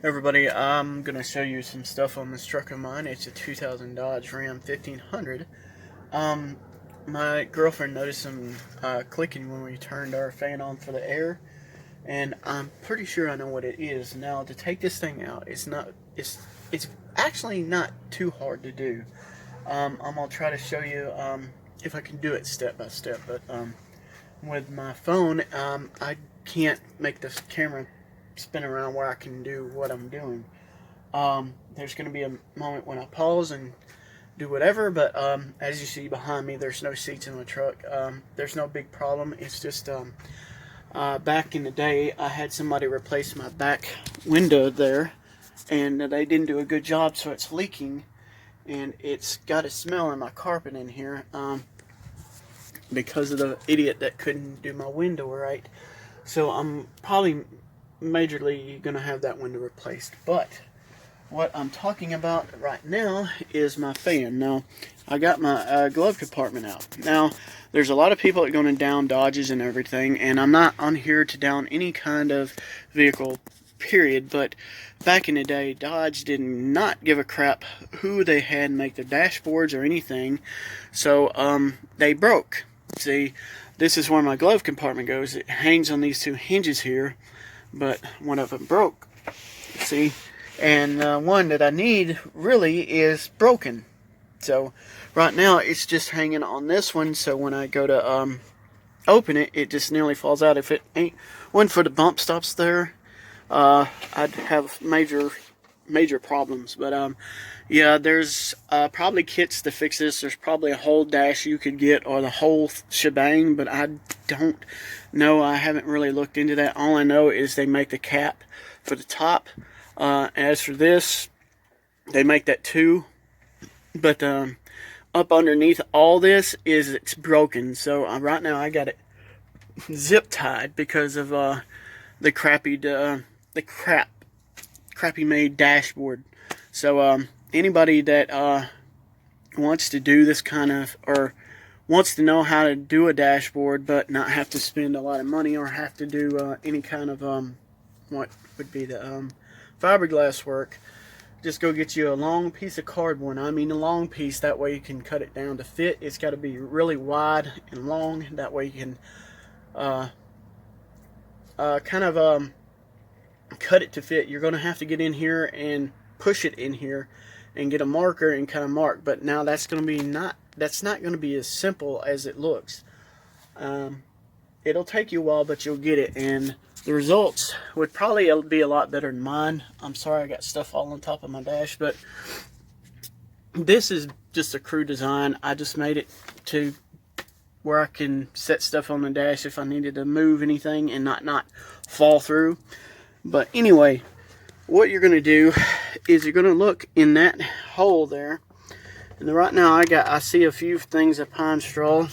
Everybody, I'm going to show you some stuff on this truck of mine. It's a 2000 Dodge Ram 1500. Um, my girlfriend noticed some clicking when we turned our fan on for the air, and I'm pretty sure I know what it is. Now, to take this thing out, it's actually not too hard to do. I'm going to try to show you if I can do it step by step, but with my phone, I can't make this camera spin around where I can do what I'm doing. There's going to be a moment when I pause and do whatever, but as you see behind me, there's no seats in the truck. There's no big problem. It's just back in the day, I had somebody replace my back window there, and they didn't do a good job, so it's leaking, and it's got a smell in my carpet in here because of the idiot that couldn't do my window right. So I'm probably majorly gonna have that window replaced. But what I'm talking about right now is my fan. Now, I got my glove compartment out. Now, there's a lot of people that are going to down Dodges and everything, and I'm not on here to down any kind of vehicle, period. But back in the day, Dodge did not give a crap who they had make their dashboards or anything. So they broke. See, this is where my glove compartment goes. It hangs on these two hinges here, but one of them broke. See, and one that I need really is broken. So right now it's just hanging on this one, so when I go to open it, it just nearly falls out. If it wasn't for the bump stops there, I'd have major problems. But yeah, there's probably kits to fix this. There's probably a whole dash you could get, or the whole shebang, but I don't know. I haven't really looked into that. All I know is they make the cap for the top. As for this, they make that too, but up underneath all this is it's broken. So right now I got it zip tied because of the crappy made dashboard. So anybody that wants to do this kind of, or wants to know how to do a dashboard but not have to spend a lot of money or have to do any kind of what would be the fiberglass work, just go get you a long piece of cardboard. I mean a long piece, that way you can cut it down to fit. It's got to be really wide and long, that way you can kind of cut it to fit. You're going to have to get in here and push it in here and get a marker and kind of mark, but now that's not going to be as simple as it looks. It'll take you a while, but you'll get it, and the results would probably be a lot better than mine. I'm sorry I got stuff all on top of my dash, but this is just a crude design. I just made it to where I can set stuff on the dash if I needed to move anything and not fall through. But anyway, what you're going to do is you're going to look in that hole there, and right now I see a few things of pine straw.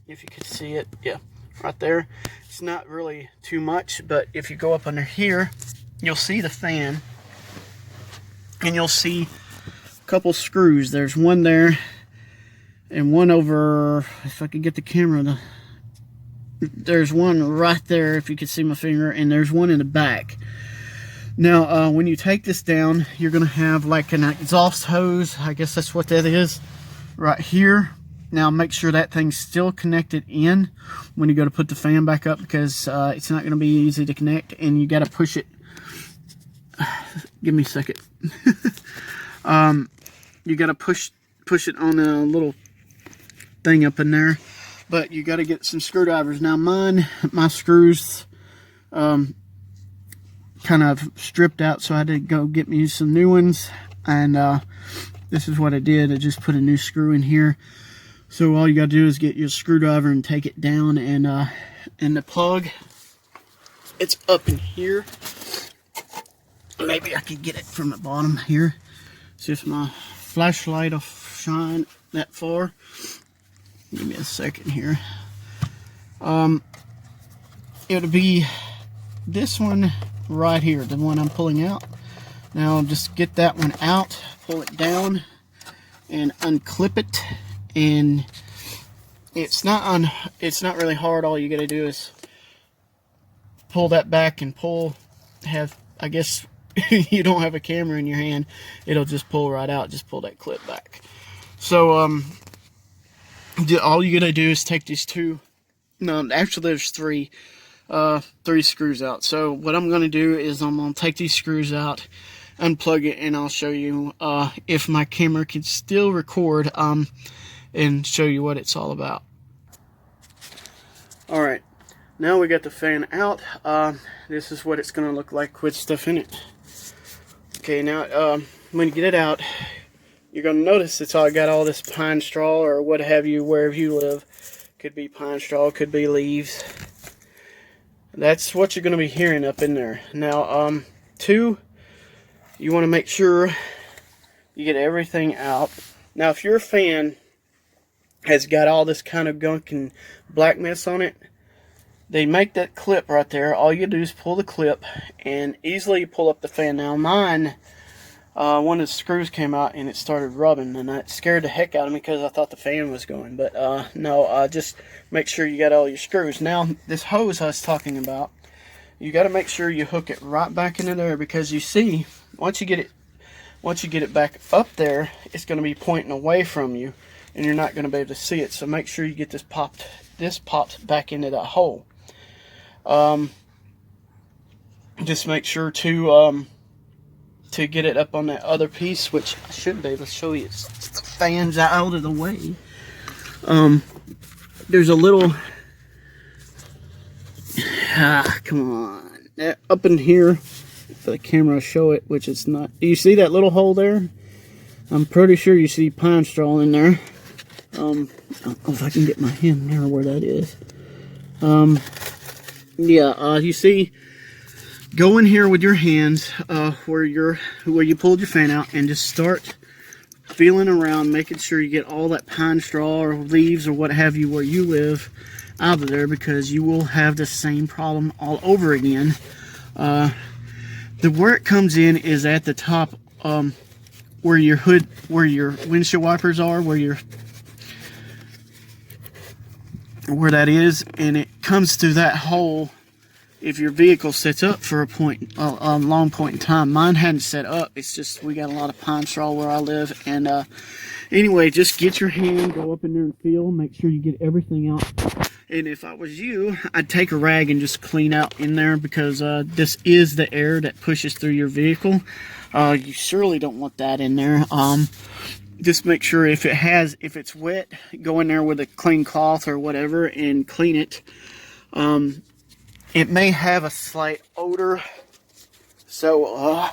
If you could see it, yeah, right there. It's not really too much, but if you go up under here, you'll see the fan, and you'll see a couple screws. There's one there, and one over, if I could get the camera, there's one right there, if you could see my finger, and there's one in the back. Now, when you take this down, you're going to have like an exhaust hose. I guess that's what that is, right here. Now make sure that thing's still connected in when you go to put the fan back up, because it's not going to be easy to connect, and you got to push it. Give me a second. You got to push it on a little thing up in there, but you got to get some screwdrivers. Now my screws kind of stripped out, so I had to go get me some new ones, and this is what I did. I just put a new screw in here. So all you got to do is get your screwdriver and take it down, and the plug, it's up in here. Maybe I could get it from the bottom here. See if my flashlight will shine that far. Give me a second here. It'll be this one right here, the one I'm pulling out. Now just get that one out, pull it down, and unclip it. And it's not really hard. All you got to do is pull that back and I guess you don't have a camera in your hand, it'll just pull right out. Just pull that clip back. So all you gotta do is take these two, no, actually there's three screws out. So what I'm gonna do is I'm gonna take these screws out, unplug it, and I'll show you if my camera can still record, and show you what it's all about. Alright, now we got the fan out. This is what it's gonna look like with stuff in it. Okay, now when you get it out, you're gonna notice it's all got all this pine straw or what have you wherever you live. Could be pine straw, could be leaves. That's what you're gonna be hearing up in there. Now, two, you want to make sure you get everything out. Now, if your fan has got all this kind of gunk and black mess on it, they make that clip right there. All you do is pull the clip and easily pull up the fan. Now mine, one of the screws came out and it started rubbing, and that scared the heck out of me because I thought the fan was going. But no, just make sure you got all your screws. Now this hose I was talking about, you got to make sure you hook it right back into there, because you see, once you get it back up there, it's going to be pointing away from you, and you're not going to be able to see it. So make sure you get this popped back into that hole. Just make sure to get it up on that other piece, which I should be able to show you. The fan's out of the way. There's a little come on, up in here, for the camera I'll show it, which it's not. Do you see that little hole there? I'm pretty sure you see pine straw in there. I don't know if I can get my hand near where that is. Yeah, you see, go in here with your hands, where you pulled your fan out, and just start feeling around, making sure you get all that pine straw or leaves or what have you where you live out of there, because you will have the same problem all over again. Where it comes in is at the top, where your hood, where your windshield wipers are, where that is, and it comes through that hole if your vehicle sets up for a long point in time. Mine hadn't set up. It's just we got a lot of pine straw where I live. And anyway, just get your hand, go up in there and feel, make sure you get everything out. And if I was you, I'd take a rag and just clean out in there, because this is the air that pushes through your vehicle. You surely don't want that in there. Just make sure if it's wet, go in there with a clean cloth or whatever and clean it. It may have a slight odor, so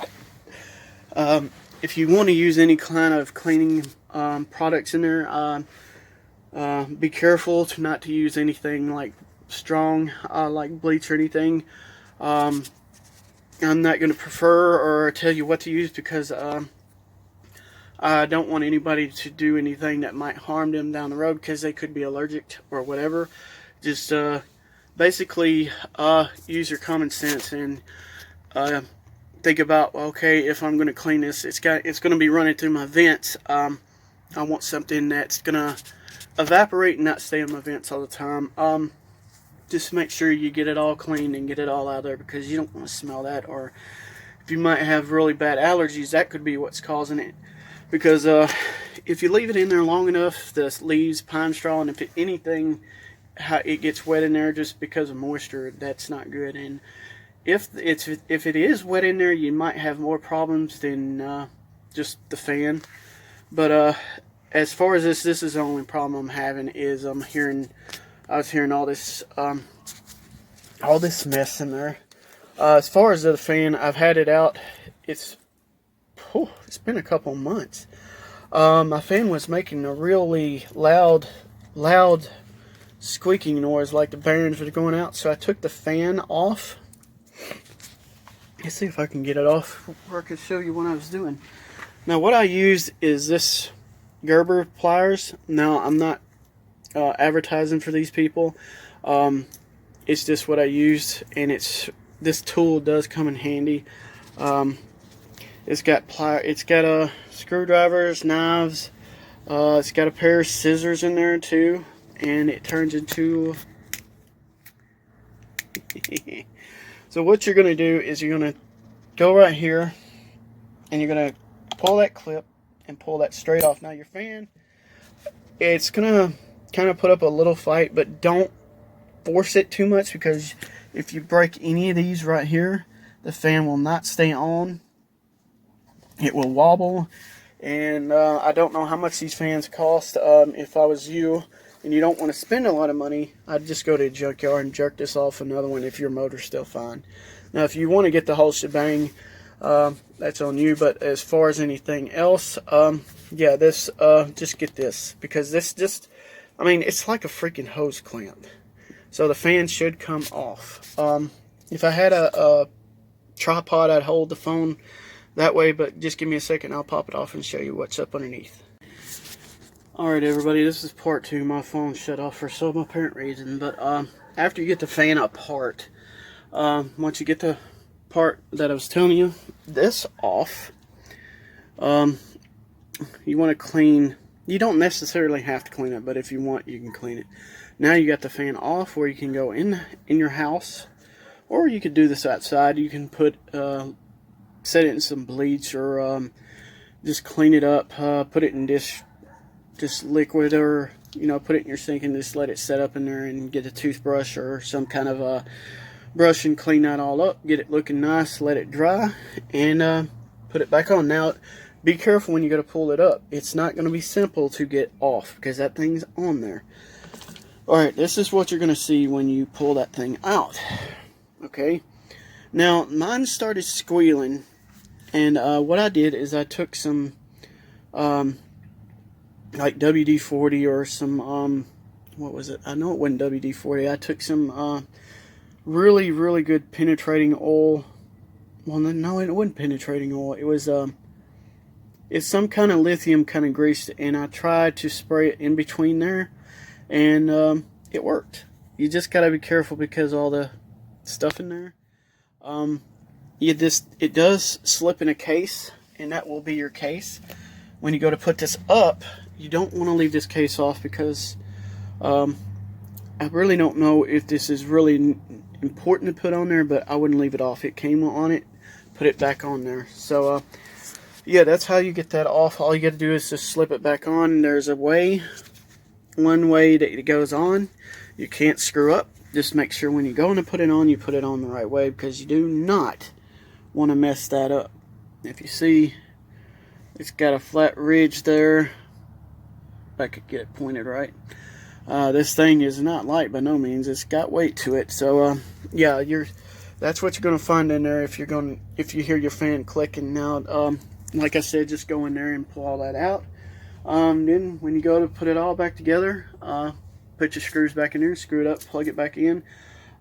if you want to use any kind of cleaning products in there, be careful not to use anything like strong, like bleach or anything. I'm not going to prefer or tell you what to use, because I don't want anybody to do anything that might harm them down the road, because they could be allergic or whatever. Just basically use your common sense and think about, okay, if I'm going to clean this, it's going to be running through my vents. I want something that's going to evaporate and not stay in my vents all the time. Just make sure you get it all cleaned and get it all out of there, because you don't want to smell that. Or if you might have really bad allergies, that could be what's causing it. Because if you leave it in there long enough, the leaves, pine straw, and if anything, it gets wet in there just because of moisture, that's not good. And if it is wet in there, you might have more problems than just the fan. But as far as this is the only problem I'm having, is I was hearing all this mess in there. As far as the fan, I've had it out. It's been a couple months. My fan was making a really loud squeaking noise, like the bearings were going out. So I took the fan off. Let's see if I can get it off where I can show you what I was doing. Now what I used is this Gerber pliers. Now I'm not advertising for these people. It's just what I used, and this tool does come in handy. It's got screwdrivers, knives. It's got a pair of scissors in there too, and it turns into. So what you're going to do is you're going to go right here, and you're going to pull that clip and pull that straight off. Now your fan, it's going to kind of put up a little fight, but don't force it too much, because if you break any of these right here, the fan will not stay on. It will wobble. And I don't know how much these fans cost. If I was you and you don't want to spend a lot of money, I'd just go to a junkyard and jerk this off another one if your motor's still fine. Now if you want to get the whole shebang, that's on you. But as far as anything else, yeah, this just get this, because this just, I mean, it's like a freaking hose clamp. So the fan should come off. If I had a tripod, I'd hold the phone that way, but just give me a second, I'll pop it off and show you what's up underneath. Alright everybody, this is part 2. My phone shut off for some apparent reason, but after you get the fan apart, once you get the part that I was telling you, this off, you want to clean. You don't necessarily have to clean it, but if you want, you can clean it. Now you got the fan off, where you can go in your house, or you could do this outside. You can put set it in some bleach, or just clean it up, put it in just liquid, or put it in your sink and just let it set up in there, and get a toothbrush or some kind of a brush and clean that all up, get it looking nice, let it dry, and put it back on. Now be careful when you go to pull it up. It's not going to be simple to get off, because that thing's on there. Alright, this is what you're going to see when you pull that thing out. Okay, now mine started squealing, and what I did is I took some like WD-40 or some what was it? I know it wasn't WD-40. I took some really, really good penetrating oil. Well, no, it wasn't penetrating oil. It was it's some kind of lithium kind of grease, and I tried to spray it in between there, and it worked. You just gotta be careful, because all the stuff in there, it does slip in a case, and that will be your case. When you go to put this up, you don't want to leave this case off, because I really don't know if this is really important to put on there, but I wouldn't leave it off. It came on it, put it back on there. So yeah, that's how you get that off. All you got to do is just slip it back on. There's a way, one way that it goes on. You can't screw up. Just make sure when you go to put it on, you put it on the right way, because you do not want to mess that up. If you see, it's got a flat ridge there. If I could get it pointed right. This thing is not light by no means. It's got weight to it. So yeah, that's what you're going to find in there if you hear your fan clicking. Now, like I said, just go in there and pull all that out. Then when you go to put it all back together, put your screws back in there, screw it up, plug it back in.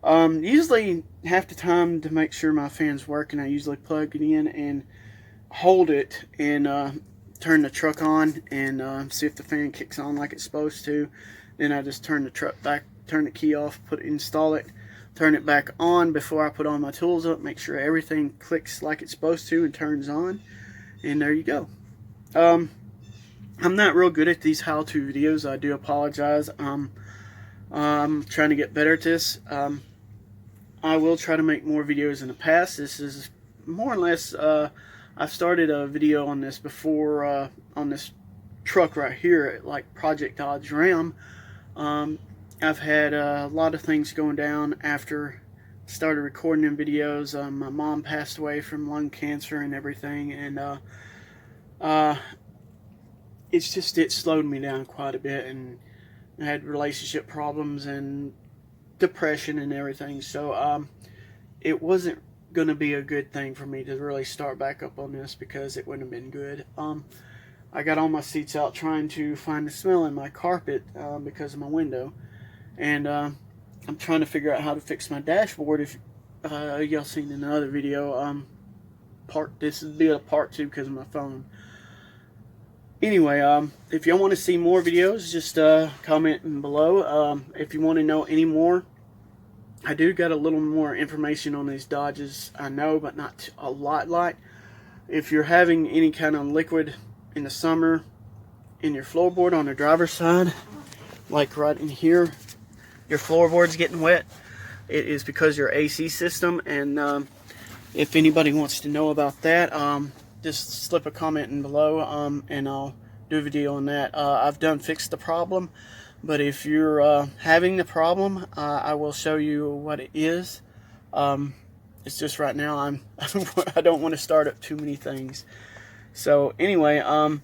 Usually half the time, to make sure my fan's working, I usually plug it in and hold it, and turn the truck on, and see if the fan kicks on like it's supposed to. Then I just turn the truck back, turn the key off, install it, turn it back on before I put all my tools up, make sure everything clicks like it's supposed to and turns on, and there you go. I'm not real good at these how-to videos. I do apologize. I'm trying to get better at this. I will try to make more videos in the past. This is more or less, I've started a video on this before, on this truck right here, like Project Dodge Ram. I've had a lot of things going down after I started recording them videos. My mom passed away from lung cancer and everything, and it slowed me down quite a bit, and I had relationship problems and depression and everything. So it wasn't going to be a good thing for me to really start back up on this, because it wouldn't have been good. I got all my seats out trying to find the smell in my carpet because of my window, and I'm trying to figure out how to fix my dashboard. If y'all seen in another video, this would be a part 2 because of my phone. Anyway, if y'all want to see more videos, just comment below. If you want to know any more, I do got a little more information on these Dodges, I know, but not a lot. If you're having any kind of liquid in the summer in your floorboard on the driver's side, like right in here, your floorboard's getting wet, it is because your AC system and if anybody wants to know about that, just slip a comment in below, and I'll do a video on that. I've done fixed the problem, but if you're having the problem, I will show you what it is. It's just right now I don't want to start up too many things. So anyway, I'm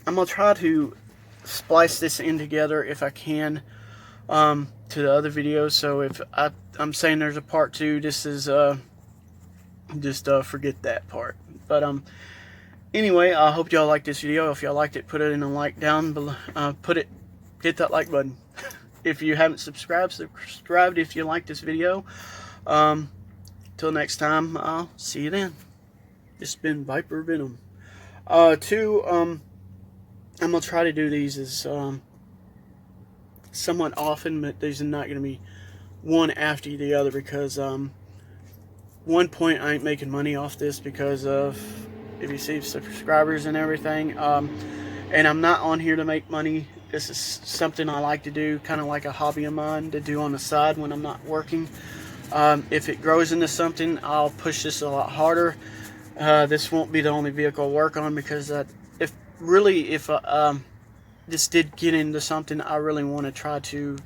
gonna try to splice this in together if I can, to the other videos. So if I'm saying there's a part 2, this is just forget that part. But anyway, I hope y'all like this video. If y'all liked it, put it in a like down below. Hit that like button. If you haven't subscribed if you like this video. Till next time, I'll see you then. This has been Viper Venom. I'm gonna try to do these as somewhat often, but these are not gonna be one after the other, because one point I ain't making money off this because of, if you see, subscribers and everything, and I'm not on here to make money. This is something I like to do, kind of like a hobby of mine to do on the side when I'm not working. If it grows into something, I'll push this a lot harder. This won't be the only vehicle I work on, because if this did get into something, I really want to try to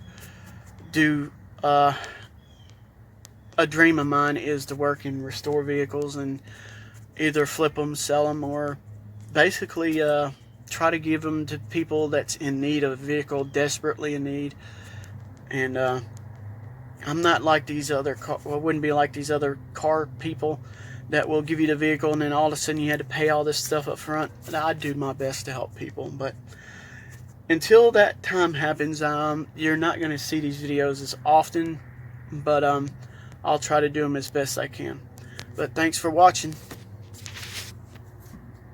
do, a dream of mine is to work and restore vehicles and either flip them, sell them, or basically try to give them to people that's in need of a vehicle, desperately in need. And I'm not like these other wouldn't be like these other car people that will give you the vehicle and then all of a sudden you had to pay all this stuff up front. I do my best to help people, but until that time happens, you're not going to see these videos as often, but I'll try to do them as best I can. But thanks for watching.